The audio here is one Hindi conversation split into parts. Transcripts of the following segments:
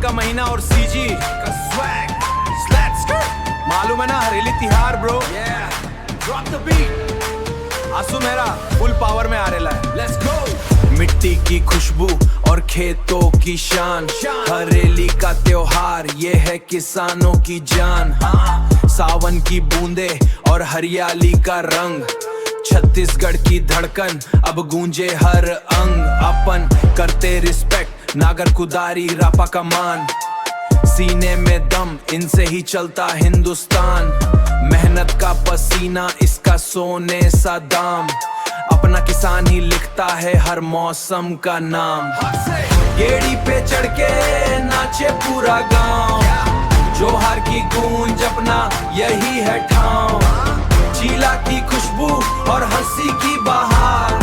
का महीना और सीजी का स्वैग मालूम है ना, हरेली तिहार ब्रो। Drop the beat. आंसू मेरा फुल पावर में आ रेला है। Let's go. मिट्टी की खुशबू और खेतों की शान, हरेली का त्योहार ये है किसानों की जान। सावन की बूंदे और हरियाली का रंग, छत्तीसगढ़ की धड़कन अब गूंजे हर अंग। अपन करते रिस्पेक्ट नागर कुदारी रापा का मान, सीने में दम इनसे ही चलता हिंदुस्तान। मेहनत का पसीना इसका सोने सा दाम, अपना किसान ही लिखता है हर मौसम का नाम। गेड़ी पे चढ़ के नाचे पूरा गांव, जोहार की गूंज अपना यही है ठाव। चीला की खुशबू और हंसी की बहार,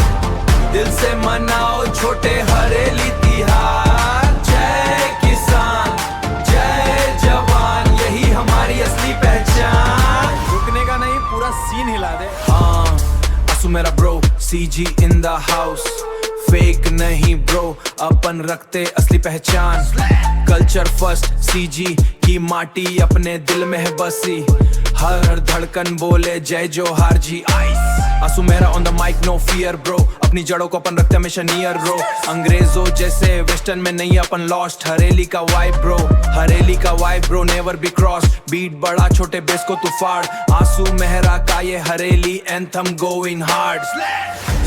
दिल से मनाओ छोटे हरेली तिहार। जय किसान जय जवान, यही हमारी असली पहचान। रुकने का नहीं, पूरा सीन हिला दे। आंसू मेरा bro, CG in the house. Fake नहीं ब्रो, अपन रखते असली पहचान। कल्चर फर्स्ट, सीजी की माटी अपने दिल में है बसी। हर धड़कन बोले जय जोहार जी। आंसू मेरा on the mic, no fear bro, अपनी जड़ों को अपन रखते हमेशा नियर रो। अंग्रेजों जैसे वेस्टर्न में नहीं अपन लॉस्ट, हरेली का वाइब ब्रो, हरेली का vibe bro, never be cross. Beat बड़ा छोटे बेस को तू फाड़, आंसू मेहरा का ये हरेली एंथम गोइंग हार्ड।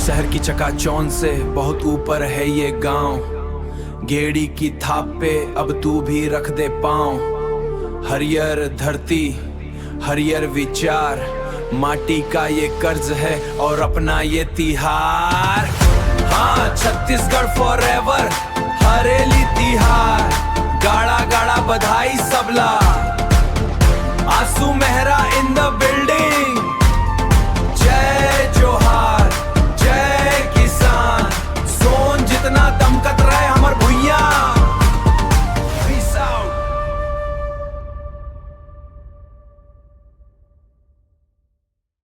शहर की चकाचौंध से बहुत ऊपर है ये गांव, गेड़ी की थाप पे अब तू भी रख दे पाँव। हरियर धरती हरियर विचार, माटी का ये कर्ज है और अपना ये तिहार। हाँ छत्तीसगढ़ फॉरएवर, हरेली तिहार। गाड़ा गाड़ा बधाई सबला।